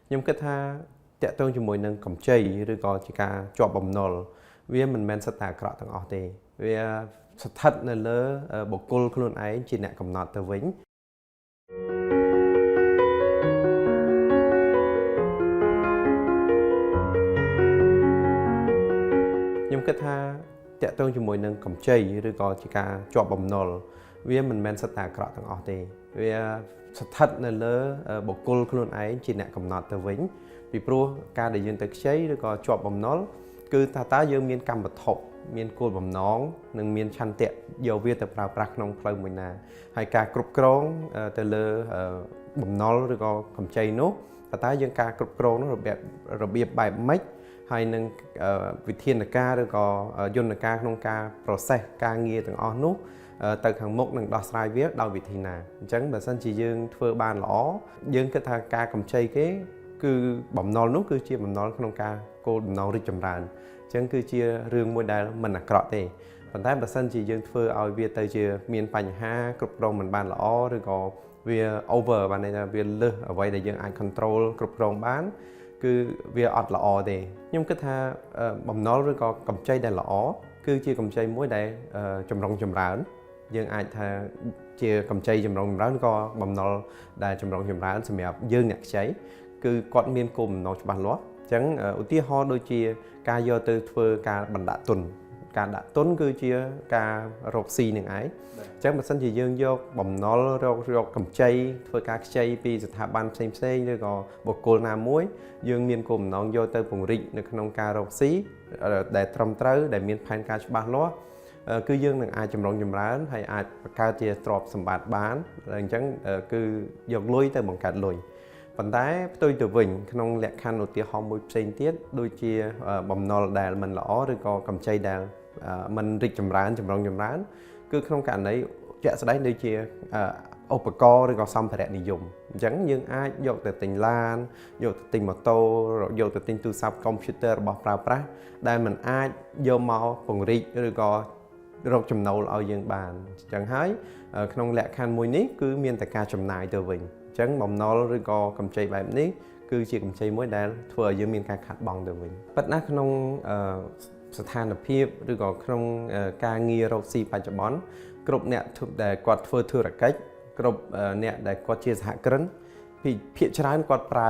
ខ្ញុំគិតថាតាក់ទងជាមួយនឹងកម្ចីឬក៏ជាការជាប់បំណុលវាមិនមែនសិតតែអាក្រក់ទាំងអស់ទេវាស្ថិតនៅលើបុគ្គលខ្លួនឯងជាអ្នកកំណត់ទៅវិញខ្ញុំគិតថាតាក់ទងជាមួយនឹងកម្ចីឬក៏ជាការជាប់បំណុលវាមិនមែនសិតតែអាក្រក់ទាំងអស់ទេវាស្ថិតនៅលើបុគ្គលខ្លួនឯងជាអ្នកកំណត់ទៅវិញពីព្រោះការដែលយើងទៅខ្ចីឬក៏ជាប់បំណុលគឺតើយើងមានកម្មវត្ថុមានគោលបំណងនិងមានឆន្ទៈយកវាទៅប្រើប្រាស់ក្នុងផ្លូវមួយណាហើយការគ្រប់គ្រងទៅលើបំណុលឬក៏កម្ចីនោះតើយើងការគ្រប់គ្រងនោះរបៀបបែបម៉េចហើយនឹងវិធានការឬក៏យន្តការក្នុងការ process ការងារទាំងអស់នោះទៅខាងមុខនឹងដោះស្រាយវាដោយវិធីណាអញ្ចឹងបើសិនជាយើងធ្វើបានល្អយើងគិតថាការកម្ចីគេគឺបំណុលនោះគឺជាបំណុលក្នុងការគោលបំណងរីកចម្រើនអញ្ចឹងគឺជារឿងមួយដែលមិនអាក្រក់ទេប៉ុន្តែបើសិនជាយើងធ្វើឲ្យវាទៅជាមានបញ្ហាគ្រប់គ្រងមិនបានល្អឬក៏វា over បានន័យថាវាលើសអ្វីដែលយើងអាច control គ្រប់គ្រងបានគឺវាអត់ល្អទេខ្ញុំគិតថាបំណុលឬក៏កម្ចីដែលល្អគឺជាកម្ចីមួយដែលចម្រុងចម្រើនយើងអាចថាជាកម្ចីចម្រុងចម្រើនក៏បំណុលដែលចម្រុងចម្រើនសម្រាប់យើងអ្នកខ្ចីគឺគាត់មានគោលបំណងច្បាស់លាស់អញ្ចឹងឧទាហរណ៍ដូចជាការយកទៅធ្វើការបណ្ដាក់ទុនការដាក់ទុនគឺជាការរកស៊ីនឹងឯងអញ្ចឹងបើសិនជាយើងយកបំណុលរកកម្ចីធ្វើការខ្ចីពីស្ថាប័នផ្សេងឬក៏បុគ្គលណាមួយយើងមានគោលបំណងយកទៅពង្រីកនៅក្នុងការរកស៊ីដែលត្រឹមត្រូវដែលមានផែនការច្បាស់លាស់គឺយើងនឹងអាចចម្រុងចម្រើនហើយអាចបង្កើតជាទ្រព្យសម្បត្តិបានអញ្ចឹងគឺយកលុយទៅបង្កើតលុយប៉ុន្តែផ្ទុយទៅវិញក្នុងលក្ខខណ្ឌឧទាហរណ៍មួយផ្សេងទៀតដូចជាបំណុលដែលមិនល្អឬក៏កម្ចីដែលមិនរីកចម្រើនចម្រុងចម្រើនគឺក្នុងករណីជាក់ស្ដែងដូចជាឧបករណ៍ឬក៏សម្ភារៈនិយមអញ្ចឹងយើងអាចយកទៅទិញឡានយកទៅទិញម៉ូតូយកទៅទិញទូរស័ព្ទកុំព្យូទ័ររបស់ប្រើប្រាស់ដែលមិនអាចយកមកពង្រីកឬក៏រកចំណូលឲ្យយើងបានអញ្ចឹងហើយក្នុងលក្ខខណ្ឌមួយនេះគឺមានតែការចំណាយទៅវិញអញ្ចឹងបំណុលឬក៏កម្ចីបែបនេះគឺជាកម្ចីមួយដែលធ្វើឲ្យយើងមានការខាតបង់ទៅវិញប៉ុន្តែក្នុងស្ថានភាពឬក៏ក្នុងការងាករកស៊ីបច្ចុប្បន្នគ្រប់អ្នកដែលគាត់ធ្វើធុរកិច្ចគ្រប់អ្នកដែលគាត់ជាសហគ្រិនភាគច្រើនគាត់ប្រើ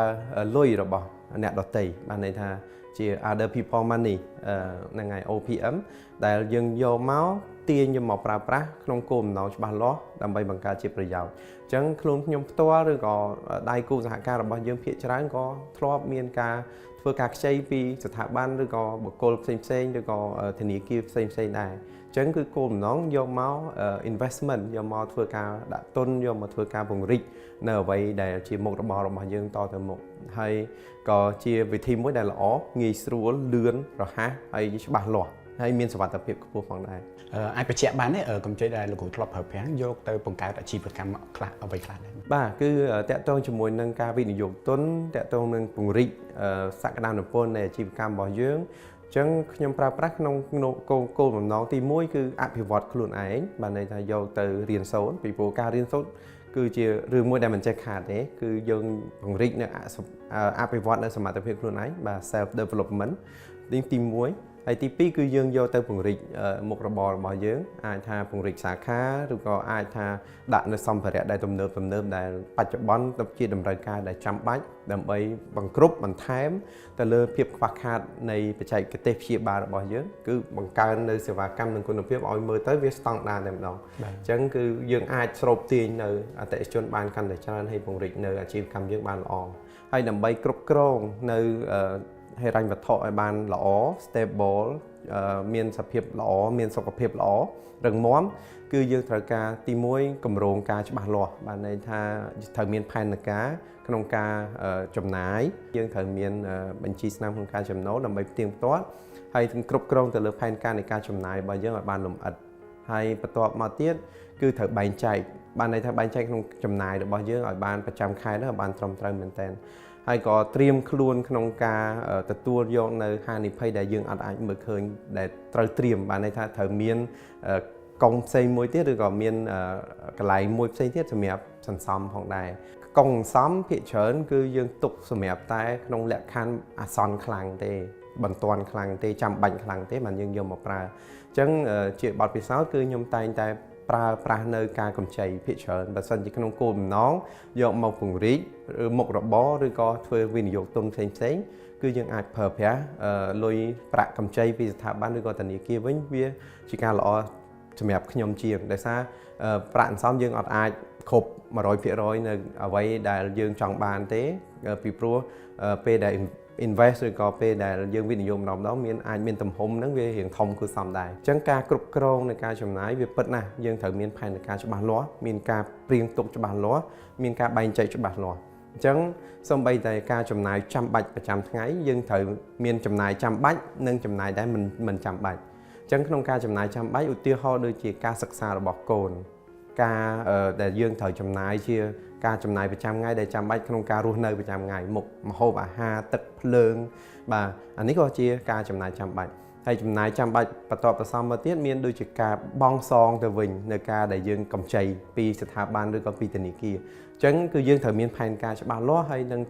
លុយរបស់អ្នកដទៃបានន័យថាជា other people money ហ្នឹងហើយ OPM ដែលយើងយកមកទាញយកមកប្រើប្រាស់ក្នុងគោលបំណងច្បាស់លាស់ដើម្បីបង្កើតជាប្រយោជន៍អញ្ចឹងខ្លួនខ្ញុំផ្ទាល់ឬក៏ដៃគូសហការរបស់យើងភាគច្រើនក៏ធ្លាប់មានការធ្វើការខ្ចីពីស្ថាប័នឬក៏បុគ្គលផ្សេងឬក៏ធនាគារផ្សេងដែរអញ្ចឹងគឺគោលបំណងយកមក investment យកមកធ្វើការដាក់ទុនយកមកធ្វើការពង្រីកនៅអ្វីដែលជាមុខរបររបស់យើងតទៅមុខហើយក៏ជាវិធីមួយដែលល្អងាយស្រួលលឿនរហ័សហើយច្បាស់លាស់ហើយមានសុវត្ថិភាពខ្ពស់ផងដែរអាចបញ្ជាក់បានទេកម្ចីដែលលោកគ្រូធ្លាប់ប្រើប្រាស់យកទៅបង្កើតអាជីវកម្មខ្លះអ្វីខ្លះដែរបាទគឺតាក់ទងជាមួយនឹងការវិនិយោគទុនតាក់ទងនឹងពង្រីកសក្តានុពលនៃអាជីវកម្មរបស់យើងអញ្ចឹងខ្ញុំប្រើប្រាស់ក្នុងគោលបំណងទី1គឺអភិវឌ្ឍខ្លួនឯងបានន័យថាយកទៅរៀនសូត្រពីព្រោះការរៀនសូត្រគឺជារឿងមួយដែលមិនចេះខាតទេគឺយើងពង្រីកនៅអភិវឌ្ឍនៅសមត្ថភាពខ្លួនឯងបាទ self development ទី1ហើយទី2គឺយើងយកទៅពង្រីកមុខរបររបស់យើងអាចថាពង្រីកសាខាឬក៏អាចថាដាក់នៅសម្ភារៈដែលទំនើបដែលបច្ចុប្បន្នទៅជាតម្រូវការដែលចាំបាច់ដើម្បីបង្គ្រប់បន្ថែមទៅលើភាពខ្វះខាតនៃបច្ចេកទេសព្យាបាលរបស់យើងគឺបង្កើននៅសេវាកម្មនិងគុណភាពឲ្យមើលទៅវាស្តង់ដារតែម្ដងអញ្ចឹងគឺយើងអាចស្រូបទាញនៅអតិថិជនបានកាន់តែច្រើនហើយពង្រីកនៅអាជីវកម្មយើងបានល្អហើយដើម្បីគ្រប់គ្រងនៅហិរញ្ញវត្ថុឲ្យបានល្អ stable មានសភាពល្អមានសុខភាពល្អរឹងមាំគឺយើងត្រូវការទី1គម្រោងការច្បាស់លាស់បានន័យថាត្រូវមានផែនការក្នុងការចំណាយយើងត្រូវមានបញ្ជីស្នាមក្នុងការចំណូលដើម្បីផ្ទៀងផ្ទាត់ហើយគ្រប់គ្រងទៅលើផែនការនៃការចំណាយរបស់យើងឲ្យបានលម្អិតហើយបន្ទាប់មកទៀតគឺត្រូវបែងចែកបានន័យថាបែងចែកក្នុងចំណាយរបស់យើងឲ្យបានប្រចាំខែនោះឲ្យបានត្រឹមត្រូវមែនទែនហើយក៏ត្រៀមខ្លួនក្នុងការទទួលយកនៅហានិភ័យដែលយើងអាចមើលឃើញដែលត្រូវត្រៀមបានន័យថាត្រូវមានកងផ្សេងមួយទៀតឬក៏មានកន្លែងមួយផ្សេងទៀតសម្រាប់សន្សំផងដែរ កងសំភាគច្រើនគឺយើងទុកសម្រាប់តែក្នុងលក្ខខណ្ឌអាសន្នខ្លាំងទេបន្ទាន់ខ្លាំងទេចាំបាច់ខ្លាំងទេបានយើងយកមកប្រើអញ្ចឹងជាបទពិសោធន៍គឺខ្ញុំតែងតែប្រើប្រាស់នៅការកម្ចីភាគច្រើនបើសិនជាក្នុងគោលបំណងយកមកពង្រីកឬមុខរបរឬក៏ធ្វើវិនិយោគទុនផ្សេងៗគឺយើងអាចប្រើប្រាស់លុយប្រាក់កម្ចីពីស្ថាប័នឬក៏ធនាគារវិញវាជាការល្អសម្រាប់ខ្ញុំជាងដោយសារប្រាក់អន្សំយើងអត់អាចគ្រប់ 100% នៅអ្វីដែលយើងចង់បានទេពីព្រោះពេលដែល invest ឬក៏ពេលដែលយើងវិនិយោគម្ដងអាចមានទំហំហ្នឹងវារៀងធំគួរសមដែរអញ្ចឹងការគ្រប់គ្រងនៃការចំណាយវាពិតណាស់យើងត្រូវមានផែនការច្បាស់លាស់មានការព្រៀងទុកច្បាស់លាស់មានការបែងចែកច្បាស់លាស់អញ្ចឹងសូម្បីតែការចំណាយចាំបាច់ប្រចាំថ្ងៃយើងត្រូវមានចំណាយចាំបាច់និងចំណាយដែលមិនចាំបាច់អញ្ចឹងក្នុងការចំណាយចាំបាច់ឧទាហរណ៍ដូចជាការសិក្សារបស់កូនការដែលយើងត្រូវចំណាយជាការចំណាយប្រចាំថ្ងៃដែលចាំបាច់ក្នុងការរស់នៅប្រចាំថ្ងៃមុខម្ហូបអាហារទឹកភ្លើងបាទអានេះក៏ជាការចំណាយចាំបាច់ហើយចំណាយចាំបាច់បន្តបន្សំមកទៀតមានដូចជាការបង់សងទៅវិញនៅការដែលយើងកម្ចីពីស្ថាប័នឬក៏ពីធនាគារអញ្ចឹងគឺយើងត្រូវមានផែនការច្បាស់លាស់ហើយនឹង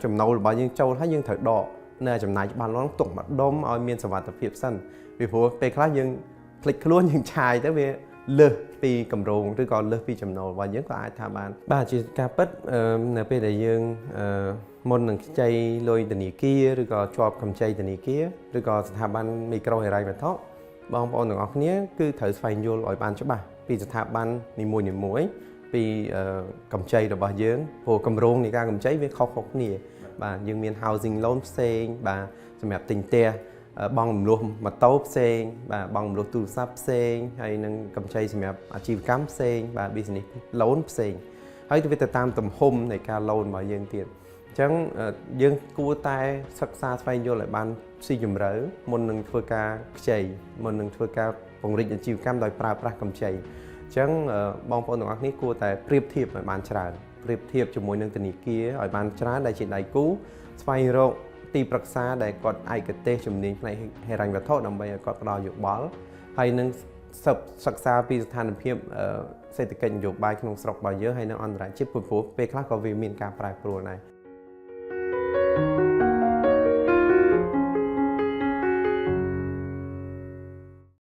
ចំណូលរបស់យើងចូលហើយយើងត្រូវដកនៅចំណាយច្បាស់លាស់ទុកម្ដុំឲ្យមានសុវត្ថិភាពសិនពីព្រោះពេលខ្លះយើងភ្លេចខ្លួនយើងឆាយទៅវាលើសពីកម្រងឬក៏លើសពីចំណូលរបស់យើងក៏អាចថាបានបាទជាការពិតនៅពេលដែលយើងមុននឹងខ្ចីលុយធនាគារឬក៏ជាប់កម្ចីធនាគារឬក៏ស្ថាប័នមីក្រូហិរញ្ញវត្ថុបងប្អូនទាំងអស់គ្នាគឺត្រូវស្វែងយល់ឲ្យបានច្បាស់ពីស្ថាប័ននីមួយៗពីកម្ចីរបស់យើងព្រោះកម្រងនៃការកម្ចីវាខុសៗគ្នាបាទយើងមាន housing loan ផ្សេងបាទសម្រាប់ទិញផ្ទះបង់រំលោះម៉ូតូផ្សេងបាទបង់រំលោះទូរស័ព្ទផ្សេងហើយនឹងកម្ចីសម្រាប់អាជីវកម្មផ្សេងបាទ business loan ផ្សេងហើយវាទៅតាមទំហំនៃការ loan របស់យើងទៀតអញ្ចឹងយើងគួរតែសិក្សាស្វែងយល់ឲ្យបានស៊ីជម្រៅមុននឹងធ្វើការខ្ចីមុននឹងធ្វើការពង្រីកអាជីវកម្មដោយប្រើប្រាស់កម្ចីអញ្ចឹងបងប្អូនទាំងអស់គ្នាគួរតែប្រៀបធៀបឲ្យបានច្រើនប្រៀបធៀបជាមួយនឹងធនាគារឲ្យបានច្រើនដែលជាដៃគូស្វែងរកទីប្រឹក្សាដែលគាត់ឯកទេសជំនាញផ្នែកហិរញ្ញវត្ថុដើម្បីឲ្យគាត់ផ្ដល់យោបល់ហើយនឹងសិក្សាពីស្ថានភាពសេដ្ឋកិច្ចនយោបាយក្នុងស្រុករបស់យើងហើយនៅអន្តរជាតិព្រោះពេលខ្លះក៏វាមានការប្រែប្រួលដែរ